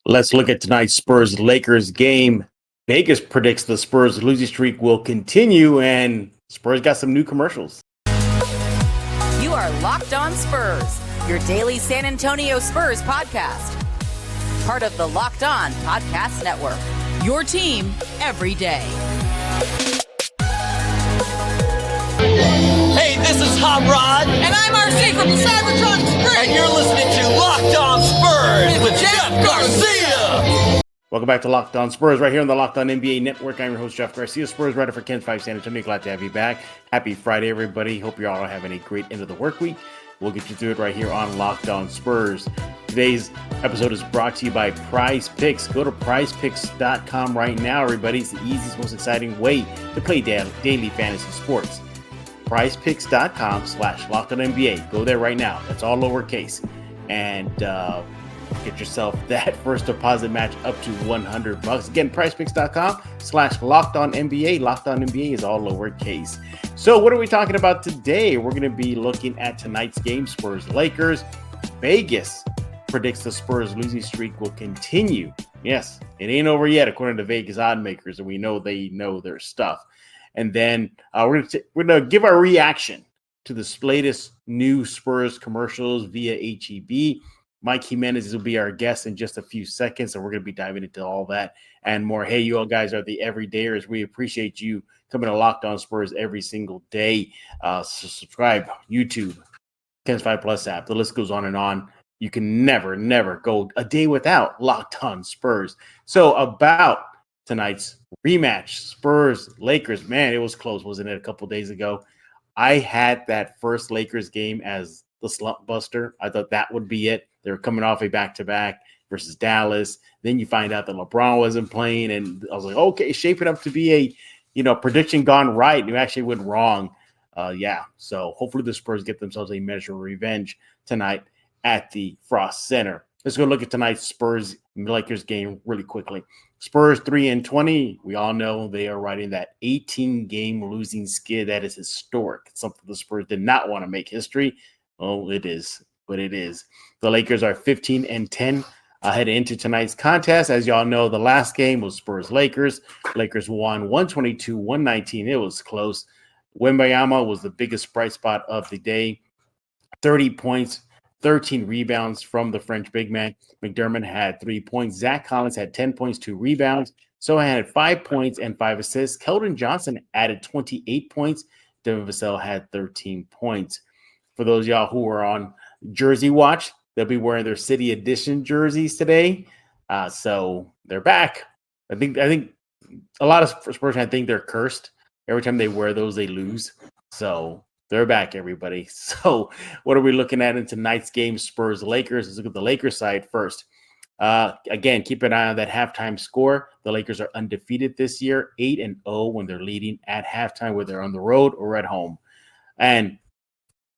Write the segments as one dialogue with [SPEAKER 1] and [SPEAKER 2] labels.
[SPEAKER 1] Let's look at tonight's Spurs-Lakers game. Vegas predicts the Spurs losing streak will continue, and Spurs got some new commercials.
[SPEAKER 2] You are Locked On Spurs, your daily San Antonio Spurs podcast. Part of the Locked On Podcast Network, your team every day.
[SPEAKER 3] Hey, this is Hot Rod.
[SPEAKER 4] And I'm RC from the Cybertron Spurs.
[SPEAKER 3] And you're listening to Locked On Spurs with Jeff Garcia.
[SPEAKER 1] Welcome back to Locked On Spurs right here on the Locked On NBA Network. I'm your host, Jeff Garcia, Spurs writer for Ken's 5 San Antonio. Glad to have you back. Happy Friday, everybody. Hope you're all having a great end of the work week. We'll get you through it right here on Locked On Spurs. Today's episode is brought to you by PrizePicks. Go to PrizePicks.com right now, everybody. It's the easiest, most exciting way to play daily fantasy sports. PrizePicks.com/LockedOnNBA. Go there right now. That's all lowercase. And get yourself that first deposit match up to $100. Again, PrizePicks.com/LockedOnNBA. Locked On NBA is all lowercase. So what are we talking about today? We're going to be looking at tonight's game, Spurs-Lakers. Vegas predicts the Spurs losing streak will continue. Yes, it ain't over yet, according to Vegas oddmakers, and we know they know their stuff. And then we're gonna give our reaction to the latest new Spurs commercials via H-E-B. Mike Jimenez will be our guest in just a few seconds, and we're going to be diving into all that and more. Hey, you all guys are the everydayers. We appreciate you coming to Locked On Spurs every single day. So subscribe, YouTube, Ken's 5 Plus app. The list goes on and on. You can never go a day without Locked On Spurs. So about tonight's rematch, Spurs-Lakers. Man, it was close, wasn't it, a couple days ago? I had that first Lakers game as the slump buster. I thought that would be it. They were coming off a back-to-back versus Dallas. Then you find out that LeBron wasn't playing, and I was like, okay, shaping up to be a, prediction gone right. And it actually went wrong. So hopefully the Spurs get themselves a measure of revenge tonight at the Frost Center. Let's go look at tonight's Spurs-Lakers game really quickly. Spurs 3-20. We all know they are riding that 18-game losing skid. That is historic. It's something the Spurs did not want to make history. Oh, it is, but it is. The Lakers are 15-10 heading into tonight's contest. As y'all know, the last game was Spurs-Lakers. Lakers won 122-119. It was close. Wembanyama was the biggest bright spot of the day. 30 points. 13 rebounds from the French big man. McDermott had 3 points. Zach Collins had 10 points, 2 rebounds. So I had 5 points and 5 assists. Keldon Johnson added 28 points. Devin Vassell had 13 points. For those of y'all who are on Jersey Watch, they'll be wearing their City Edition jerseys today. So they're back. I think a lot of Spurs fans think they're cursed. Every time they wear those, they lose. So they're back, everybody. So what are we looking at in tonight's game, Spurs-Lakers? Let's look at the Lakers side first. Again, keep an eye on that halftime score. The Lakers are undefeated this year, 8-0 when they're leading at halftime, whether they're on the road or at home. And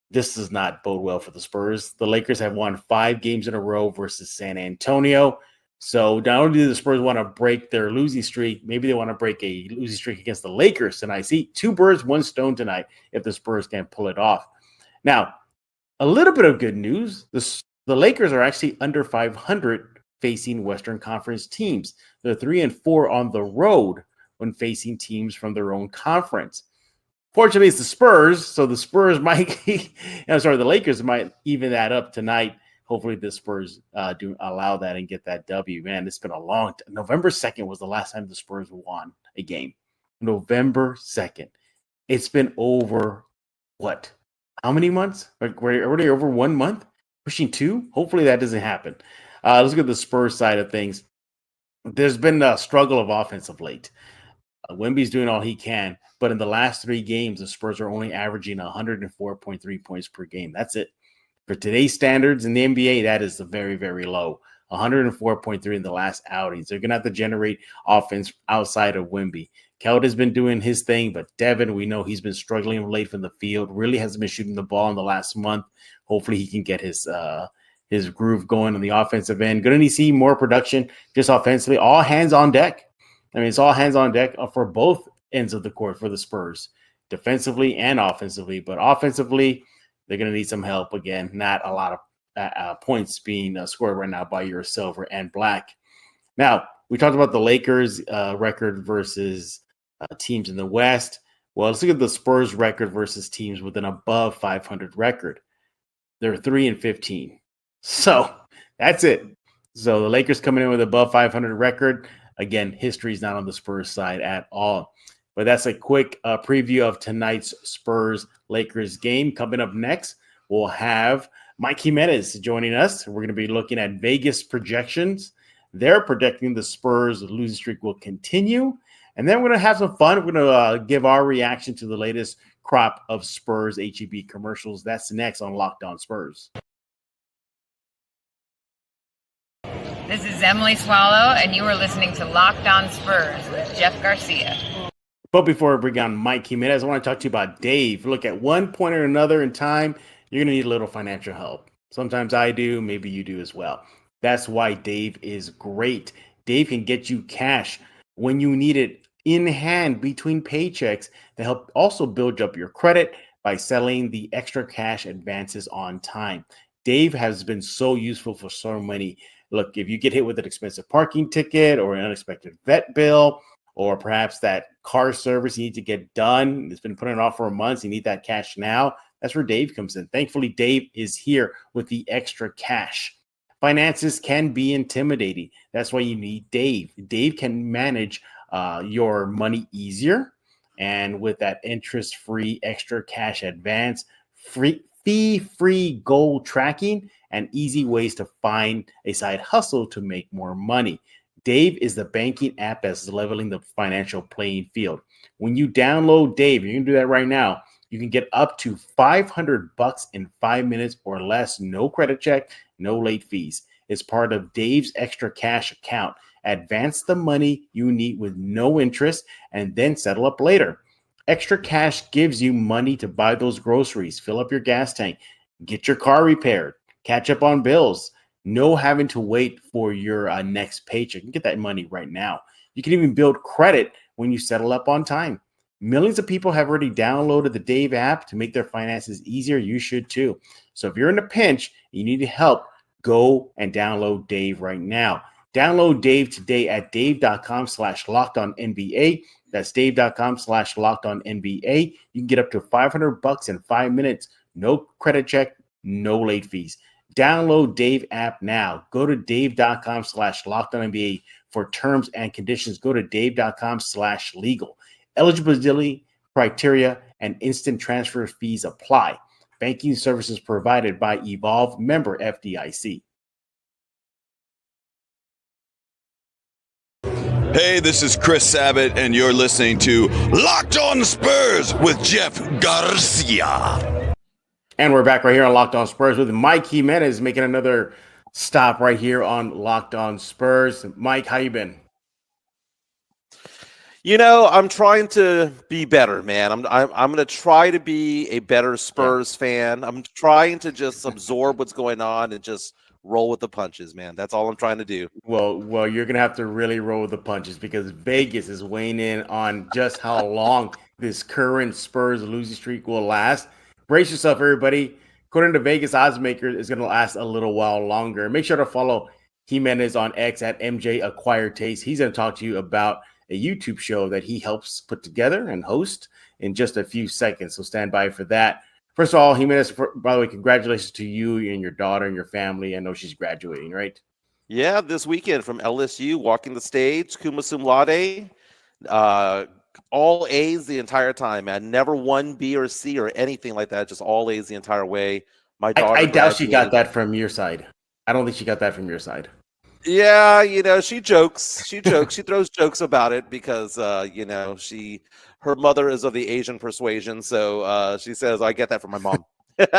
[SPEAKER 1] this does not bode well for the Spurs. The Lakers have won 5 games in a row versus San Antonio. So not only do the Spurs want to break their losing streak, maybe they want to break a losing streak against the Lakers tonight. See, 2 birds, 1 stone tonight if the Spurs can pull it off. Now, a little bit of good news. The Lakers are actually under 500 facing Western Conference teams. They're 3-4 on the road when facing teams from their own conference. Fortunately, it's the Spurs, so the Spurs the Lakers might even that up tonight. Hopefully the Spurs do allow that and get that W. Man, it's been a long time. November 2nd was the last time the Spurs won a game. November 2nd. It's been over, what? How many months? Like, we're already over 1 month? Pushing 2? Hopefully that doesn't happen. Let's look at the Spurs side of things. There's been a struggle of offense of late. Wemby's doing all he can, but in the last 3 games, the Spurs are only averaging 104.3 points per game. That's it. For today's standards in the NBA, that is very, very low. 104.3 in the last outings. They're going to have to generate offense outside of Wemby. Keldon has been doing his thing, but Devin, we know he's been struggling late from the field. Really hasn't been shooting the ball in the last month. Hopefully he can get his groove going on the offensive end. Going to see more production just offensively. All hands on deck. I mean, it's all hands on deck for both ends of the court for the Spurs, defensively and offensively. But offensively, they're going to need some help again. Not a lot of points being scored right now by your Silver and Black. Now, we talked about the Lakers record versus teams in the West. Well, let's look at the Spurs record versus teams with an above 500 record. They're 3-15. So that's it. So the Lakers coming in with above 500 record. Again, history is not on the Spurs side at all. But that's a quick preview of tonight's Spurs-Lakers game. Coming up next, we'll have Mike Jimenez joining us. We're going to be looking at Vegas projections. They're predicting the Spurs losing streak will continue. And then we're going to have some fun. We're going to give our reaction to the latest crop of Spurs-H-E-B commercials. That's next on Locked On Spurs.
[SPEAKER 5] This is Emily Swallow, and you are listening to Locked On Spurs with Jeff Garcia.
[SPEAKER 1] But before I bring on Mike Jimenez, I want to talk to you about Dave. Look, at one point or another in time, you're going to need a little financial help. Sometimes I do, maybe you do as well. That's why Dave is great. Dave can get you cash when you need it in hand between paychecks to help also build up your credit by settling the extra cash advances on time. Dave has been so useful for so many. Look, if you get hit with an expensive parking ticket or an unexpected vet bill, or perhaps that car service you need to get done, it's been putting off for a month, you need that cash now, that's where Dave comes in. Thankfully, Dave is here with the extra cash. Finances can be intimidating. That's why you need Dave. Dave can manage your money easier, and with that interest-free extra cash advance, fee-free goal tracking, and easy ways to find a side hustle to make more money. Dave is the banking app that's leveling the financial playing field. When you download Dave, you can do that right now, you can get up to $500 in 5 minutes or less, no credit check, no late fees. It's part of Dave's extra cash account. Advance the money you need with no interest and then settle up later. Extra cash gives you money to buy those groceries, fill up your gas tank, get your car repaired, catch up on bills. No having to wait for your next paycheck. You can get that money right now. You can even build credit when you settle up on time. Millions of people have already downloaded the Dave app to make their finances easier. You should too. So if you're in a pinch, you need help, go and download Dave right now. Download Dave today at dave.com/lockedonnba. That's dave.com/lockedonnba. You can get up to $500 in 5 minutes. No credit check, no late fees. Download Dave app now. Go to dave.com/lockedonnba for terms and conditions. Go to dave.com/legal. Eligibility criteria and instant transfer fees apply. Banking services provided by Evolve, member FDIC.
[SPEAKER 6] Hey, this is Chris Sabat, and you're listening to Locked On Spurs with Jeff Garcia.
[SPEAKER 1] And we're back right here on Locked On Spurs with Mike Jimenez making another stop right here on Locked On Spurs. Mike, how you been?
[SPEAKER 7] You know, I'm trying to be better, man. I'm going to try to be a better Spurs fan. I'm trying to just absorb what's going on and just roll with the punches, man. That's all I'm trying to do.
[SPEAKER 1] Well, you're going to have to really roll with the punches because Vegas is weighing in on just how long this current Spurs losing streak will last. Brace yourself, everybody. According to Vegas oddsmakers, it's going to last a little while longer. Make sure to follow Jimenez on X at MJ Acquired Taste. He's going to talk to you about a YouTube show that he helps put together and host in just a few seconds. So stand by for that. First of all, Jimenez, by the way, congratulations to you and your daughter and your family. I know she's graduating, right?
[SPEAKER 7] Yeah, this weekend from LSU, walking the stage, cum laude, all A's the entire time, man. Never one B or C or anything like that. Just all A's the entire way. My daughter,
[SPEAKER 1] I doubt she got that from your side. I don't think she got that from your side.
[SPEAKER 7] Yeah, you know, she jokes. She throws jokes about it because, you know, her mother is of the Asian persuasion. So she says, I get that from my mom. If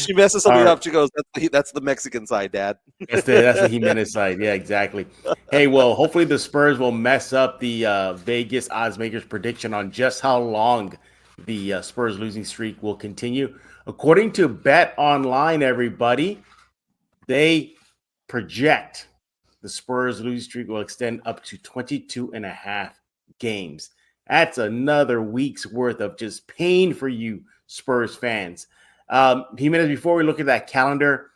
[SPEAKER 7] she messes something up, she goes, that's the Mexican side, Dad.
[SPEAKER 1] That's the Jimenez side. Yeah, exactly. Hey, well, hopefully the Spurs will mess up the Vegas oddsmakers prediction on just how long the Spurs losing streak will continue. According to Bet Online, everybody, they project the Spurs losing streak will extend up to 22 and a half games. That's another week's worth of just pain for you Spurs fans. Jimenez, before we look at that calendar,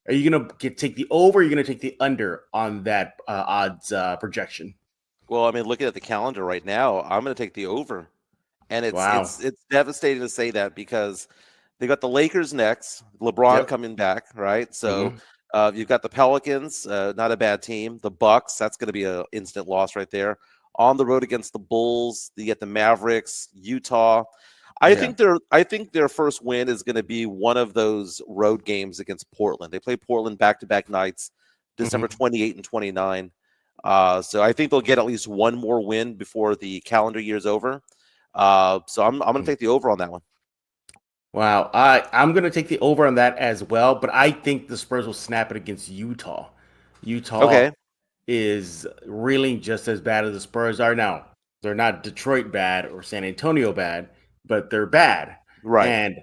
[SPEAKER 1] Are you going to take the over? Or are you going to take the under on that odds projection?
[SPEAKER 7] Well, I mean, looking at the calendar right now, I'm going to take the over, and
[SPEAKER 1] Wow.
[SPEAKER 7] it's devastating to say that because they got the Lakers next, LeBron coming back, right? So you've got the Pelicans, not a bad team. The Bucks, that's going to be an instant loss right there. On the road against the Bulls, you get the Mavericks, Utah. I think their first win is going to be one of those road games against Portland. They play Portland back-to-back nights, December 28 and 29. So I think they'll get at least one more win before the calendar year's over. So I'm going to take the over on that one.
[SPEAKER 1] Wow. I'm going to take the over on that as well, but I think the Spurs will snap it against Utah. Utah is really just as bad as the Spurs are now. They're not Detroit bad or San Antonio bad, but they're bad.
[SPEAKER 7] Right.
[SPEAKER 1] And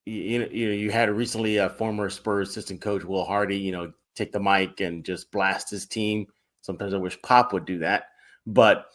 [SPEAKER 1] you had recently a former Spurs assistant coach, Will Hardy, take the mic and just blast his team. Sometimes I wish Pop would do that. But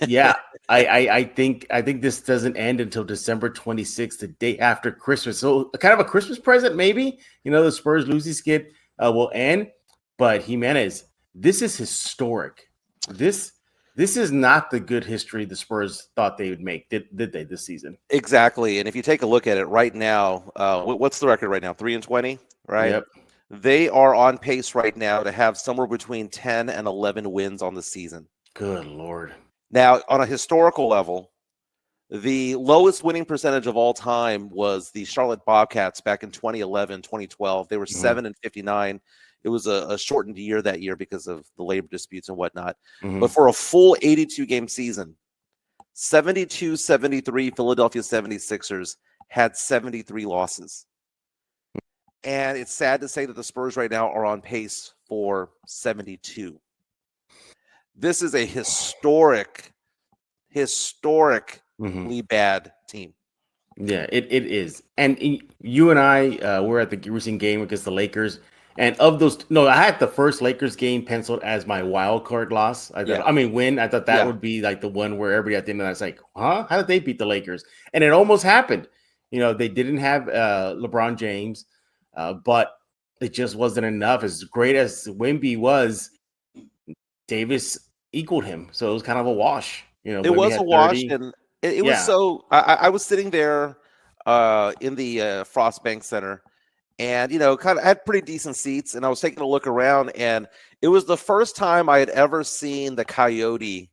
[SPEAKER 1] yeah, I think this doesn't end until December 26th, the day after Christmas. So kind of a Christmas present, maybe. The Spurs losing skid will end. But Jimenez, this is historic. This is not the good history the Spurs thought they would make, did they, this season?
[SPEAKER 7] Exactly. And if you take a look at it right now, what's the record right now? 3-20, right?
[SPEAKER 1] Yep.
[SPEAKER 7] They are on pace right now to have somewhere between 10 and 11 wins on the season.
[SPEAKER 1] Good Lord.
[SPEAKER 7] Now, on a historical level, the lowest winning percentage of all time was the Charlotte Bobcats back in 2011, 2012. They were 7-59. It was a shortened year that year because of the labor disputes and whatnot. But for a full 82-game season, 72-73 Philadelphia 76ers had 73 losses. And it's sad to say that the Spurs right now are on pace for 72. This is a historically bad team.
[SPEAKER 1] Yeah, it is. And you and I were at the recent game against the Lakers. And of those, I had the first Lakers game penciled as my wild card loss. Win. I thought that would be like the one where everybody at the end of that's like, huh? How did they beat the Lakers? And it almost happened. They didn't have LeBron James, but it just wasn't enough. As great as Wemby was, Davis equaled him. So it was kind of a wash.
[SPEAKER 7] It was a wash. And it was so, I was sitting there in the Frost Bank Center. And, kind of had pretty decent seats. And I was taking a look around. And it was the first time I had ever seen the Coyote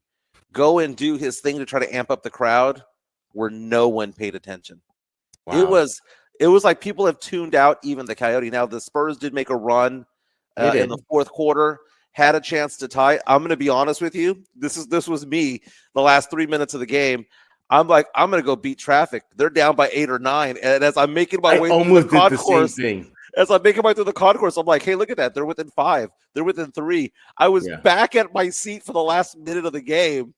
[SPEAKER 7] go and do his thing to try to amp up the crowd where no one paid attention. Wow. It was like people have tuned out even the Coyote. Now, the Spurs did make a run in the fourth quarter, had a chance to tie. I'm going to be honest with you. This was me the last 3 minutes of the game. I'm like, I'm going to go beat traffic. They're down by 8 or 9. And as I'm making my way through the concourse, I'm like, hey, look at that. They're within 5. They're within 3. I was back at my seat for the last minute of the game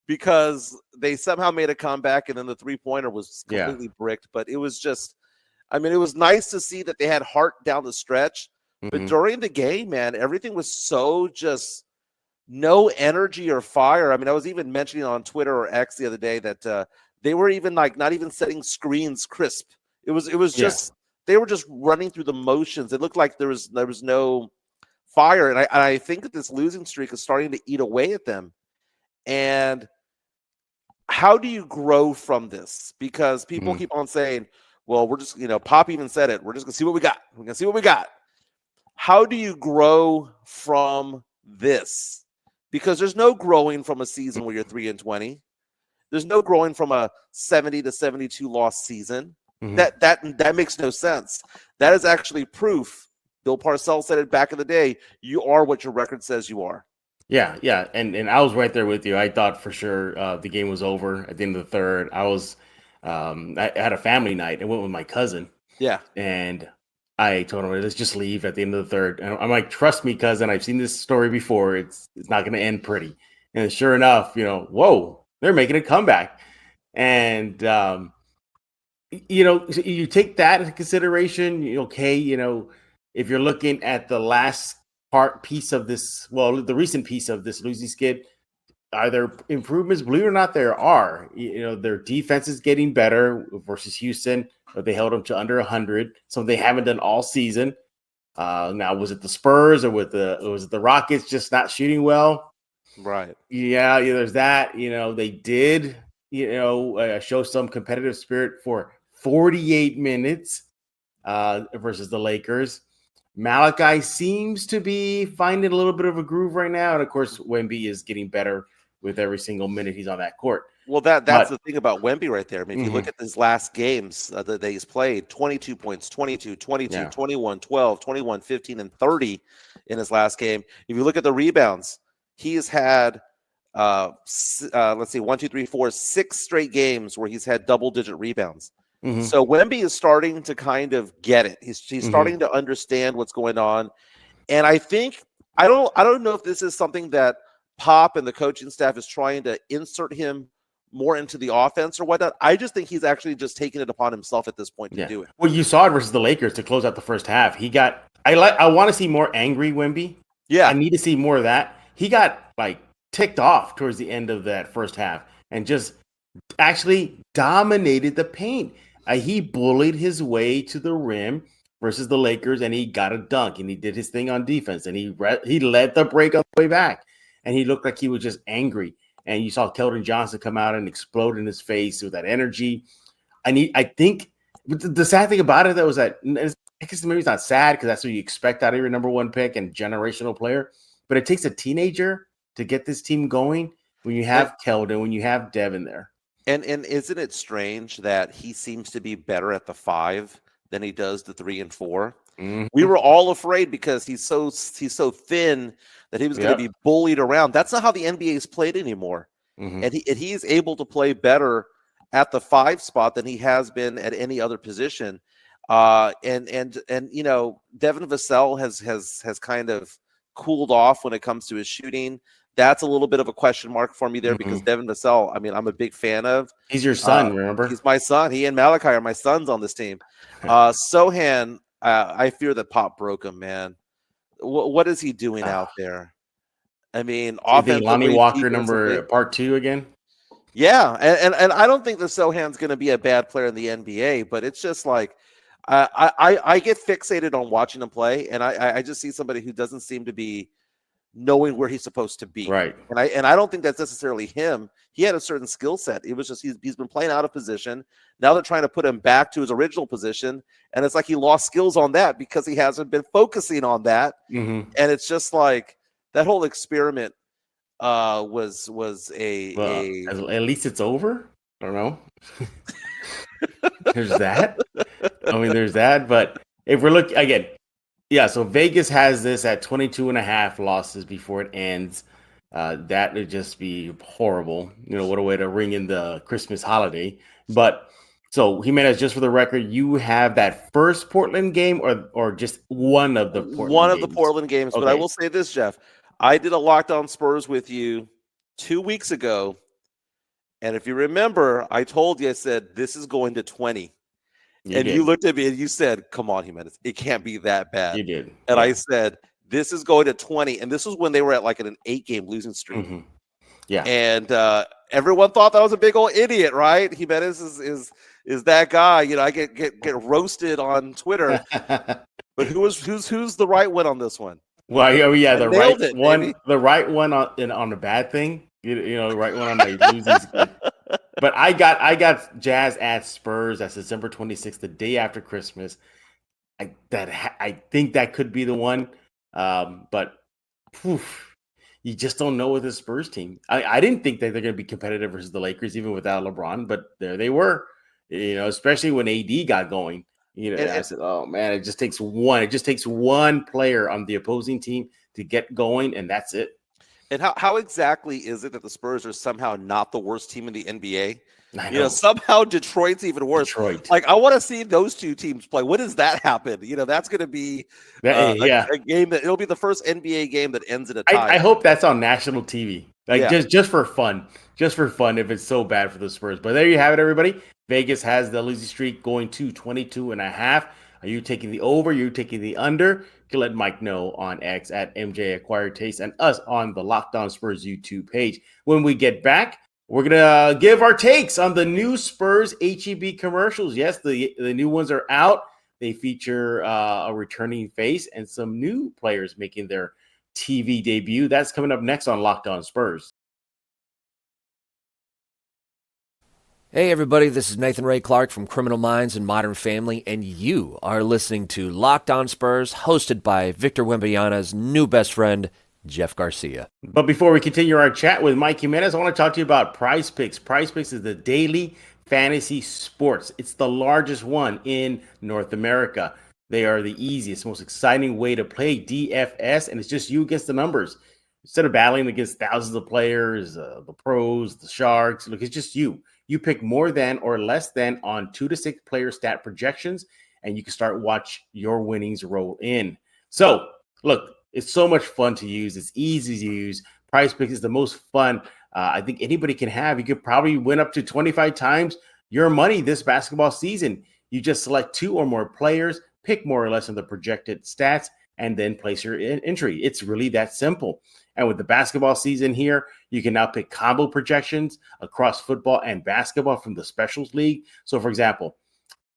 [SPEAKER 7] because they somehow made a comeback, and then the three-pointer was completely bricked. But it was just, it was nice to see that they had heart down the stretch. But during the game, man, everything was so just no energy or fire. I was even mentioning on Twitter or X the other day that they were even like not even setting screens crisp. It was just they were just running through the motions. It looked like there was no fire, and I think that this losing streak is starting to eat away at them. And how do you grow from this? Because people keep on saying, "Well, we're just Pop even said it. We're just gonna see what we got. We're gonna see what we got." How do you grow from this? Because there's no growing from a season where you're 3-20. There's no growing from a 70 to 72 loss season. That makes no sense. That is actually proof. Bill Parcells said it back in the day. You are what your record says you are.
[SPEAKER 1] Yeah. And I was right there with you. I thought for sure the game was over at the end of the third. I had a family night. I went with my cousin. Yeah. And I told him, let's just leave at the end of the third. And I'm like, trust me, cousin, I've seen this story before. It's not going to end pretty. And sure enough, whoa, they're making a comeback. And, you take that into consideration, if you're looking at the last piece of this, the recent piece of this losing skid, are there improvements? Believe it or not, there are. Their defense is getting better versus Houston. They held them to under 100, so they haven't done all season. Now, was it the Spurs or was it the Rockets just not shooting well?
[SPEAKER 7] Right.
[SPEAKER 1] Yeah, there's that. They did, show some competitive spirit for 48 minutes versus the Lakers. Malachi seems to be finding a little bit of a groove right now. And of course, Wemby is getting better with every single minute he's on that court.
[SPEAKER 7] Well, that's the thing about Wemby right there. I mean, if you look at his last games that he's played, 22 points, 22, 22, 21, 12, 21, 15, and 30 in his last game. If you look at the rebounds, he has had, let's see, 1, 2, 3, 4, 6 straight games where he's had double-digit rebounds. So Wemby is starting to kind of get it. He's starting to understand what's going on. And I think I don't know if this is something that Pop and the coaching staff is trying to insert him more into the offense or whatnot. I just think he's actually just taking it upon himself at this point to do it.
[SPEAKER 1] Well, you saw it versus the Lakers to close out the first half. I want to see more angry Wemby.
[SPEAKER 7] Yeah.
[SPEAKER 1] I need to see more of that. He got ticked off towards the end of that first half and just actually dominated the paint. He bullied his way to the rim versus the Lakers, and he got a dunk, and he did his thing on defense, and he led the break on the way back, and he looked like he was just angry. And you saw Keldon Johnson come out and explode in his face with that energy. I think the sad thing about it, though, is that I guess maybe it's not sad because that's what you expect out of your number one pick and generational player, but it takes a teenager to get this team going when you have Keldon, when you have Devin there.
[SPEAKER 7] And isn't it strange that he seems to be better at the 5 than he does the 3 and 4? We were all afraid because he's so thin that he was going to be bullied around. That's not how the NBA is played anymore. And he's able to play better at the 5 spot than he has been at any other position. And Devin Vassell has kind of cooled off when it comes to his shooting. That's a little bit of a question mark for me there because Devin Vassell, I mean, I'm a big fan of.
[SPEAKER 1] He's your son, remember?
[SPEAKER 7] He's my son. He and Malachi are my sons on this team. Sohan, I fear that Pop broke him, man. What is he doing out there? I mean, offensively,
[SPEAKER 1] Lonnie Walker number part 2 again?
[SPEAKER 7] Yeah, and I don't think that Sohan's going to be a bad player in the NBA, but it's just like I get fixated on watching him play, and I just see somebody who doesn't seem to be knowing where he's supposed to be.
[SPEAKER 1] Right.
[SPEAKER 7] And I don't think that's necessarily him. He had a certain skill set. It was just he's been playing out of position. Now they're trying to put him back to his original position, and it's like he lost skills on that because he hasn't been focusing on that. And it's just like that whole experiment was
[SPEAKER 1] at least it's over. I don't know. There's that. I mean, there's that. But if we're looking again, so Vegas has this at 22.5 losses before it ends. That would just be horrible. What a way to ring in the Christmas holiday. But so Jimenez, just for the record, you have that first Portland game or just one of the Portland games?
[SPEAKER 7] Okay. But I will say this, Jeff. I did a Locked On Spurs with you 2 weeks ago. And if you remember, I told you, I said, this is going to 20. You looked at me and you said, come on, Jimenez, it can't be that bad.
[SPEAKER 1] You did.
[SPEAKER 7] And I said, this is going to 20. And this was when they were at an 8-game losing streak.
[SPEAKER 1] Yeah.
[SPEAKER 7] And everyone thought that was a big old idiot, right? Jimenez is that guy. I get roasted on Twitter. But who's the right one on this one?
[SPEAKER 1] Well, the right one, baby. The right one on a bad thing. The right one on the losing. But I got Jazz at Spurs. That's December 26th, the day after Christmas. I think that could be the one. But you just don't know with the Spurs team. I didn't think that they're going to be competitive versus the Lakers, even without LeBron. But there they were. Especially when AD got going. I said, oh man, it just takes one. It just takes one player on the opposing team to get going, and that's it.
[SPEAKER 7] And how exactly is it that the Spurs are somehow not the worst team in the NBA? Somehow Detroit's even worse.
[SPEAKER 1] Detroit.
[SPEAKER 7] I want to see those two teams play. When does that happen? That's going to be a game that it'll be the first NBA game that ends in a tie.
[SPEAKER 1] I hope that's on national TV. Just for fun. Just for fun if it's so bad for the Spurs. But there you have it, everybody. Vegas has the losing streak going to 22.5. Are you taking the over? Are you taking the under? You can let Mike know on X at MJ Acquired Taste and us on the Locked On Spurs YouTube page. When we get back, we're going to give our takes on the new Spurs-H-E-B commercials. Yes, the new ones are out. They feature a returning face and some new players making their TV debut. That's coming up next on Locked On Spurs.
[SPEAKER 8] Hey everybody, this is Nathan Ray Clark from Criminal Minds and Modern Family, and you are listening to Locked On Spurs, hosted by Victor Wembanyama's new best friend, Jeff Garcia.
[SPEAKER 1] But before we continue our chat with Mike Jimenez, I want to talk to you about PrizePicks. PrizePicks is the daily fantasy sports. It's the largest one in North America. They are the easiest, most exciting way to play DFS, and it's just you against the numbers. Instead of battling against thousands of players, the pros, the sharks, look, it's just you. You pick more than or less than on 2 to 6 player stat projections, and you can start watch your winnings roll in. So, look, it's so much fun to use. It's easy to use. PrizePicks is the most fun I think anybody can have. You could probably win up to 25 times your money this basketball season. You just select 2 or more players, pick more or less of the projected stats, and then place your entry. It's really that simple. And with the basketball season here, you can now pick combo projections across football and basketball from the Specials League. So, for example,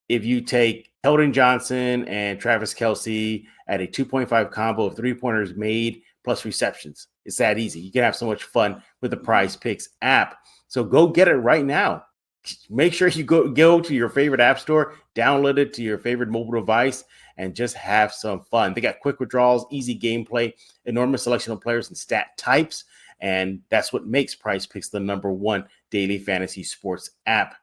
[SPEAKER 1] if you take Keldon Johnson and Travis Kelce at a 2.5 combo of 3-pointers made plus receptions, it's that easy. You can have so much fun with the PrizePicks app. So go get it right now. Make sure you go to your favorite app store, download it to your favorite mobile device, and just have some fun. They got quick withdrawals, easy gameplay, enormous selection of players and stat types, and that's what makes PrizePicks the #1 daily fantasy sports app.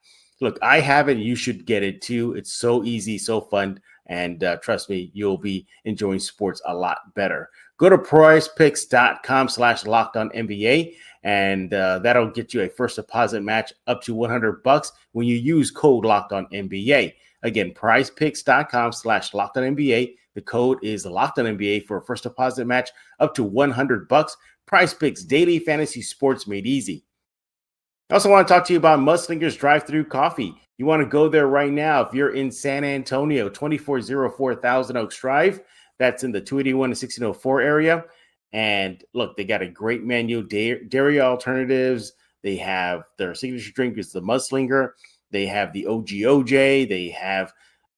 [SPEAKER 1] Look, I have it. You should get it too. It's so easy, so fun, and trust me, you'll be enjoying sports a lot better. Go to prizepicks.com/LockedOnNBA, and that'll get you a first deposit match up to $100 when you use code LockedOnNBA. Again, prizepicks.com/LockedOnNBA. The code is LockedOnNBA for a first deposit match up to $100. PrizePicks, daily fantasy sports made easy. I also want to talk to you about Mudslinger's Drive-Thru Coffee. You want to go there right now if you're in San Antonio, 2404 Thousand Oaks Drive. That's in the 281 to 1604 area. And look, they got a great menu, dairy alternatives. They have their signature drink is the Mudslinger. They have the OGOJ. They have,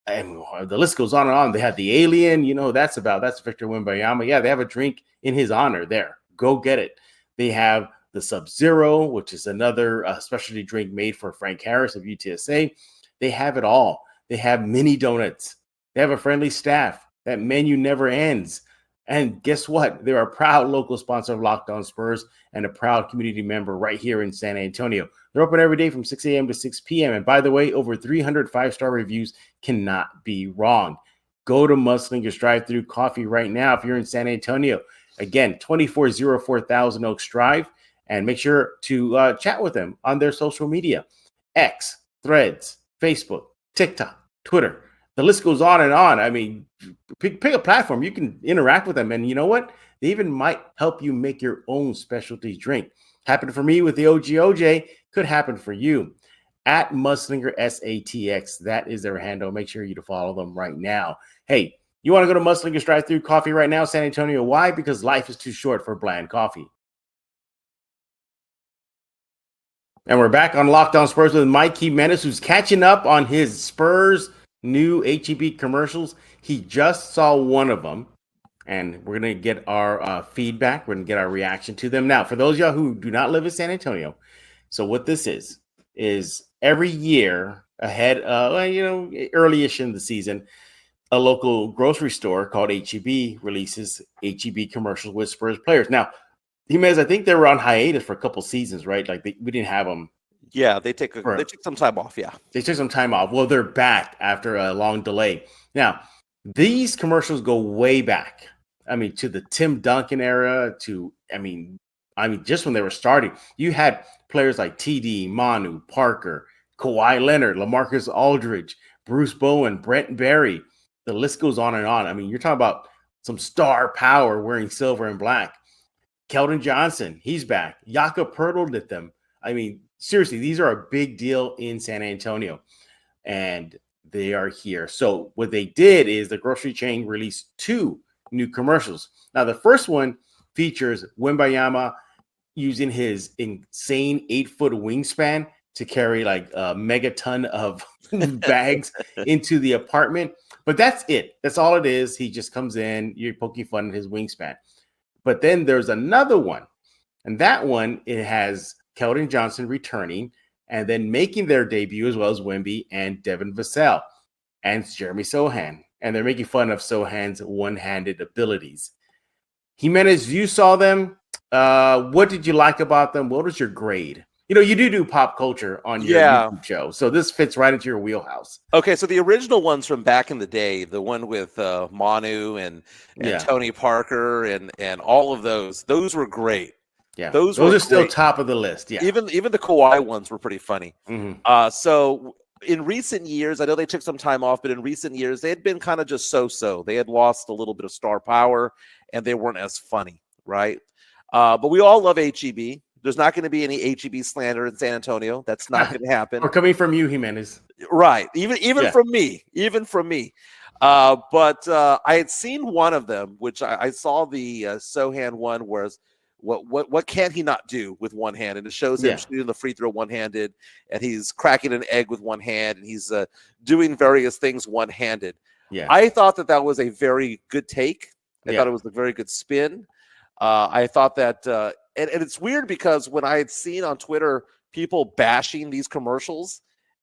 [SPEAKER 1] and the list goes on and on. They have the Alien. You know, that's Victor Wembanyama. Yeah, they have a drink in his honor there. Go get it. They have the Sub-Zero, which is another specialty drink made for Frank Harris of UTSA. They have it all. They have mini donuts. They have a friendly staff. That menu never ends. And guess what? They're a proud local sponsor of Locked On Spurs and a proud community member right here in San Antonio. They're open every day from 6 a.m. to 6 p.m. And by the way, over 300 5-star reviews cannot be wrong. Go to Mudslinger's Drive-Thru Coffee right now if you're in San Antonio. Again, 2404 Thousand Oaks Drive. And make sure to chat with them on their social media. X, Threads, Facebook, TikTok, Twitter. The list goes on and on. I mean, pick a platform. You can interact with them. And you know what? They even might help you make your own specialty drink. Happened for me with the OGOJ. Could happen for you. At Mudslinger SATX. That is their handle. Make sure you to follow them right now. Hey, you want to go to Mudslinger's Drive-Thru Coffee right now, San Antonio? Why? Because life is too short for bland coffee. And we're back on Locked On Spurs with Mike Jimenez, who's catching up on his Spurs new H-E-B commercials. He just saw one of them, and we're going to get our feedback. We're going to get our reaction to them. Now, for those of y'all who do not live in San Antonio, so what this is every year ahead, early-ish in the season, a local grocery store called H-E-B releases H-E-B commercials with Spurs players. Now, Jimenez, I think they were on hiatus for a couple seasons, right? Like we didn't have them.
[SPEAKER 7] Yeah, they took some time off. Yeah,
[SPEAKER 1] they took some time off. Well, they're back after a long delay. Now, these commercials go way back. I mean, to the Tim Duncan era. Just when they were starting, you had players like TD, Manu, Parker, Kawhi Leonard, LaMarcus Aldridge, Bruce Bowen, Brent Berry. The list goes on and on. I mean, you're talking about some star power wearing silver and black. Keldon Johnson, he's back. Jakob Poeltl did them. I mean, seriously, these are a big deal in San Antonio, and they are here. So what they did is the grocery chain released 2 new commercials. Now, the first one features Wembanyama using his insane 8-foot wingspan to carry like a megaton of bags into the apartment. But that's it. That's all it is. He just comes in, you're poking fun at his wingspan. But then there's another one. And that one, it has Keldon Johnson returning and then making their debut, as well as Wemby and Devin Vassell and Jeremy Sohan. And they're making fun of Sohan's one-handed abilities. Jimenez, you saw them. What did you like about them? What was your grade? You do pop culture on your YouTube show, so this fits right into your wheelhouse.
[SPEAKER 7] Okay, so the original ones from back in the day, the one with Manu and Tony Parker and all of those were great.
[SPEAKER 1] Yeah, those are still top of the list. Yeah,
[SPEAKER 7] even the Kawhi ones were pretty funny.
[SPEAKER 1] Mm-hmm.
[SPEAKER 7] So in recent years, I know they took some time off, but in recent years, they had been kind of just so-so. They had lost a little bit of star power, and they weren't as funny, right? But we all love H-E-B. There's not going to be any H-E-B slander in San Antonio. That's not going to happen.
[SPEAKER 1] Or coming from you, Jimenez.
[SPEAKER 7] Right. Even from me. But I had seen one of them, which I saw the Sohan one, whereas what can he not do with one hand? And it shows him shooting the free throw one-handed, and he's cracking an egg with one hand, and he's doing various things one-handed.
[SPEAKER 1] Yeah.
[SPEAKER 7] I thought that was a very good take. I thought it was a very good spin. I thought that and it's weird because when I had seen on Twitter people bashing these commercials,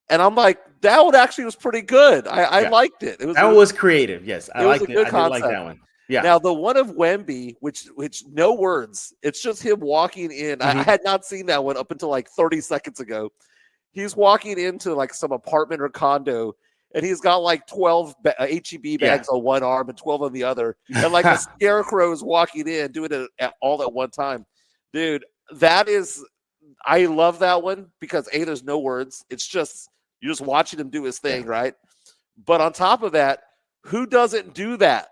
[SPEAKER 7] and I'm like, that one actually was pretty good. I liked it.
[SPEAKER 1] That was creative. Yes, I liked it. I did like that one. Yeah.
[SPEAKER 7] Now the one of Wemby, which no words, it's just him walking in.
[SPEAKER 1] Mm-hmm.
[SPEAKER 7] I had not seen that one up until like 30 seconds ago. He's walking into like some apartment or condo, and he's got like 12 H-E-B bags on one arm and 12 on the other. And like a scarecrow is walking in, doing it all at one time. Dude, I love that one because there's no words. It's just, you're just watching him do his thing, right? But on top of that, who doesn't do that?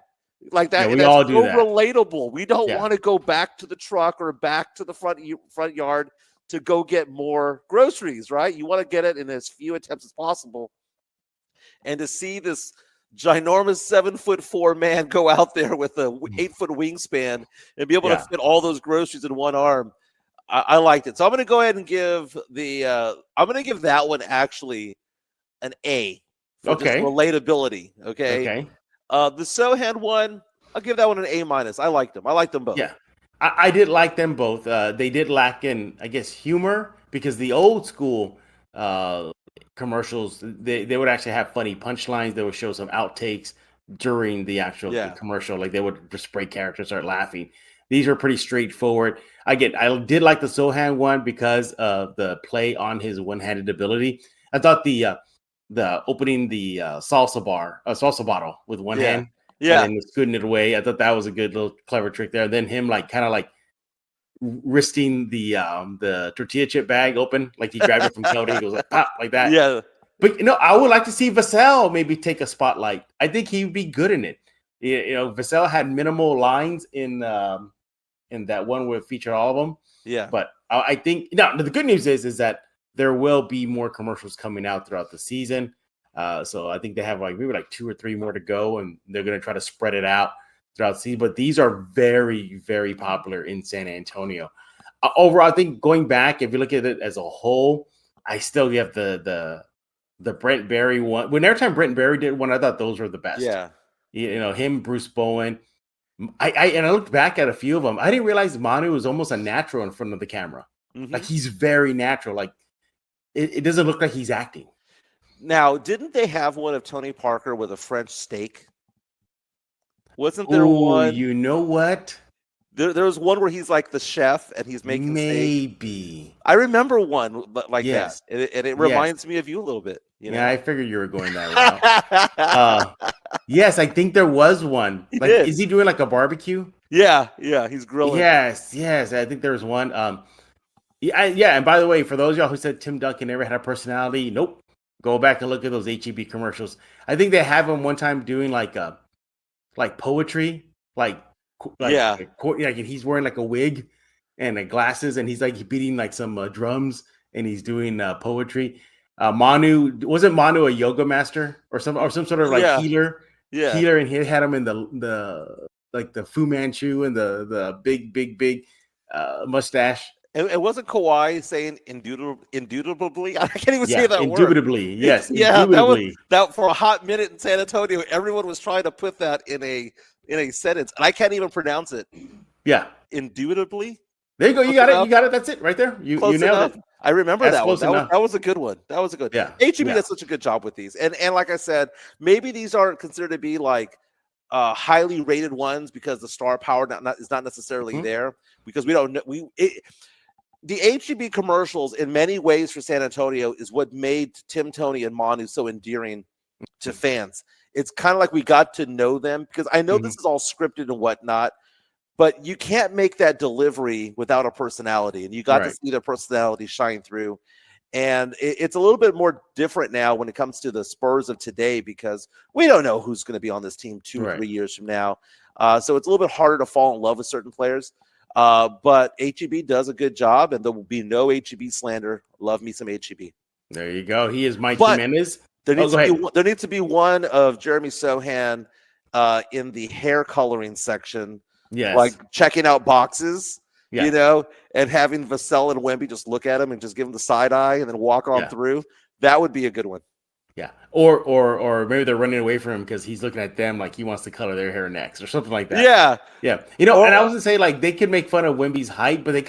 [SPEAKER 7] Like that,
[SPEAKER 1] we
[SPEAKER 7] that's
[SPEAKER 1] all do
[SPEAKER 7] so
[SPEAKER 1] that.
[SPEAKER 7] Relatable. We don't want to go back to the truck or back to the front yard to go get more groceries, right? You want to get it in as few attempts as possible. And to see this ginormous 7'4" man go out there with a 8-foot wingspan and be able to fit all those groceries in one arm, I liked it. So I'm going to go ahead and give that one actually an A for just relatability. Okay. The Sohan one, I'll give that one an A-. I liked them. I liked them both.
[SPEAKER 1] Yeah, I did like them both. They did lack in, I guess, humor, because the old school commercials, they would actually have funny punchlines. They would show some outtakes during the actual commercial. Like they would just break characters, start laughing. These were pretty straightforward. I did like the Sohan one because of the play on his one-handed ability. I thought the opening the salsa bottle with one hand, and then scooting it away. I thought that was a good little clever trick there. And then him kind of wristing the tortilla chip bag open, like he grabbed it from Cody. He goes like pop, like that.
[SPEAKER 7] Yeah.
[SPEAKER 1] But I would like to see Vassell maybe take a spotlight. I think he would be good in it. Vassell had minimal lines in that one where it featured all of them.
[SPEAKER 7] Yeah.
[SPEAKER 1] But I think the good news is that there will be more commercials coming out throughout the season. So I think they have maybe 2 or 3 more to go, and they're going to try to spread it out throughout the season. But these are very, very popular in San Antonio. Overall, I think going back, if you look at it as a whole, I still have the Brent Berry one. Every time Brent Berry did one, I thought those were the best.
[SPEAKER 7] Yeah.
[SPEAKER 1] Him, Bruce Bowen. I looked back at a few of them. I didn't realize Manu was almost a natural in front of the camera.
[SPEAKER 7] Mm-hmm.
[SPEAKER 1] Like he's very natural. Like it doesn't look like he's acting.
[SPEAKER 7] Now, didn't they have one of Tony Parker with a French steak? Wasn't there one?
[SPEAKER 1] You know what?
[SPEAKER 7] There was one where he's like the chef and he's making
[SPEAKER 1] maybe
[SPEAKER 7] steak. I remember one like
[SPEAKER 1] yes.
[SPEAKER 7] that. And it reminds me of you a little bit.
[SPEAKER 1] Yeah, I figured you were going that route. Yes, I think there was one. Is he doing like a barbecue?
[SPEAKER 7] Yeah, he's grilling.
[SPEAKER 1] Yes, I think there was one. And by the way, for those of y'all who said Tim Duncan never had a personality, nope. Go back and look at those H-E-B commercials. I think they have him one time doing like poetry, and he's wearing like a wig and glasses, and he's like beating like some drums, and he's doing poetry. Wasn't Manu a yoga master or some sort of healer? Yeah, healer, and he had him in the Fu Manchu and the big mustache.
[SPEAKER 7] And wasn't Kawhi saying indubitably? I can't even say that
[SPEAKER 1] indubitably.
[SPEAKER 7] word.
[SPEAKER 1] Yes,
[SPEAKER 7] yeah,
[SPEAKER 1] indubitably.
[SPEAKER 7] that for a hot minute in San Antonio, everyone was trying to put that in a sentence, and I can't even pronounce it.
[SPEAKER 1] Yeah,
[SPEAKER 7] indubitably.
[SPEAKER 1] There you go. You got it. You got it. That's it right there. You nailed it.
[SPEAKER 7] I remember that one.
[SPEAKER 1] That
[SPEAKER 7] was a good one. That was a good.
[SPEAKER 1] Yeah.
[SPEAKER 7] H-E-B does such a good job with these, and like I said, maybe these aren't considered to be like highly rated ones because the star power is not necessarily there, because we don't know the H-E-B commercials in many ways for San Antonio is what made Tim, Tony, and Manu so endearing to fans. It's kind of like we got to know them, because I know this is all scripted and whatnot, but you can't make that delivery without a personality, and you got to see their personality shine through. And it's a little bit more different now when it comes to the Spurs of today, because we don't know who's going to be on this team 2 or 3 years from now. So it's a little bit harder to fall in love with certain players. But H-E-B does a good job, and there will be no H-E-B slander. Love me some H-E-B.
[SPEAKER 1] There you go. He is Mike Jimenez.
[SPEAKER 7] There needs to be one of Jeremy Sohan in the hair coloring section.
[SPEAKER 1] Yes.
[SPEAKER 7] Like checking out boxes, you know, and having Vassell and Wemby just look at him and just give him the side eye and then walk on through. That would be a good one.
[SPEAKER 1] Yeah. Or maybe they're running away from him because he's looking at them like he wants to color their hair next or something like that.
[SPEAKER 7] Yeah.
[SPEAKER 1] Yeah. You know, and I was going to say, like, they could make fun of Wemby's height, but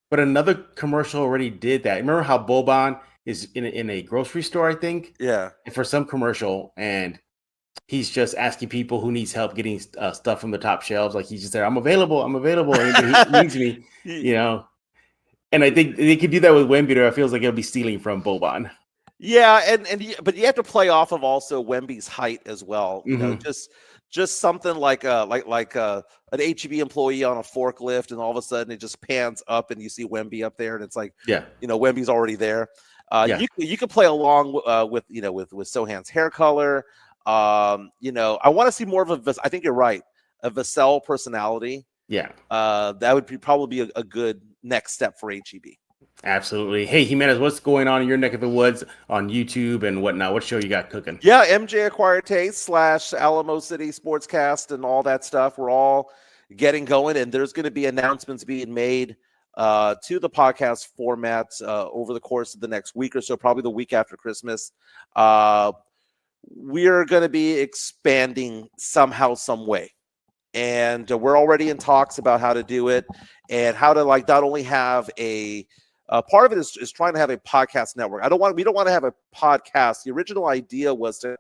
[SPEAKER 1] but another commercial already did that. Remember how Boban is in a grocery store, I think?
[SPEAKER 7] Yeah.
[SPEAKER 1] And for some commercial, and he's just asking people who needs help getting stuff from the top shelves. Like, he's just there, I'm available. And he needs me, you know. And I think they could do that with Wemby. It feels like it'll be stealing from Boban.
[SPEAKER 7] Yeah, but you have to play off of also Wemby's height as well. You know, just something like an H-E-B employee on a forklift, and all of a sudden it just pans up and you see Wemby up there, and it's like, you know, Wemby's already there. You could play along with Sohan's hair color. You know, I want to see more of I think you're right, a Vassell personality. Yeah. That would probably be a good next step for H-E-B.
[SPEAKER 1] Absolutely. Hey, Jimenez, what's going on in your neck of the woods on YouTube and whatnot? What show you got cooking?
[SPEAKER 7] Yeah, MJ Acquired Taste / Alamo City Sportscast and all that stuff. We're all getting going, and there's going to be announcements being made to the podcast format over the course of the next week or so, probably the week after Christmas. We're going to be expanding somehow, some way. And we're already in talks about how to do it and how to, like, not only have part of it is trying to have a podcast network. We don't want to have a podcast. The original idea was to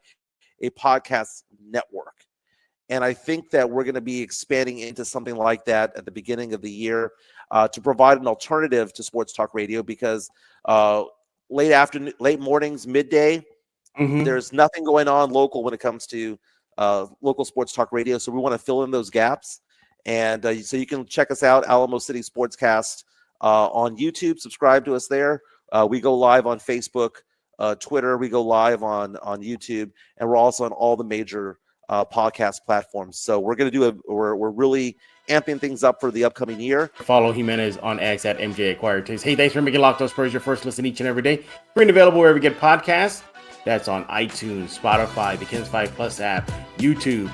[SPEAKER 7] a podcast network. And I think that we're going to be expanding into something like that at the beginning of the year to provide an alternative to sports talk radio, because late mornings, midday, there's nothing going on local when it comes to local sports talk radio. So we want to fill in those gaps. And so you can check us out, Alamo City Sportscast, on YouTube. Subscribe to us there. We go live on Facebook, Twitter. We go live on YouTube, and we're also on all the major podcast platforms. So we're going to we're really amping things up for the upcoming year.
[SPEAKER 1] Follow Jimenez on X at MJ Acquired Taste. Hey, thanks for making Locked On Spurs your first listen each and every day. Free and available wherever you get podcasts. That's on iTunes, Spotify, the Kens 5 Plus app, YouTube.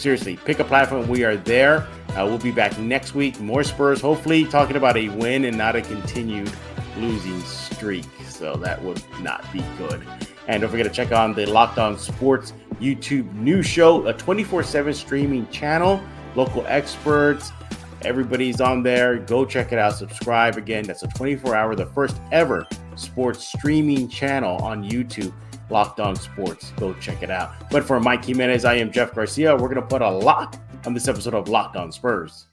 [SPEAKER 1] Seriously, pick a platform. We are there. We'll be back next week. More Spurs, hopefully talking about a win and not a continued losing streak. So that would not be good. And don't forget to check on the Locked On Sports YouTube news show, a 24/7 streaming channel, local experts. Everybody's on there. Go check it out. Subscribe. Again, that's a 24-hour, the first ever sports streaming channel on YouTube. Locked On Sports. Go check it out. But for Mike Jimenez, I am Jeff Garcia. We're going to put a lock on this episode of Locked On Spurs.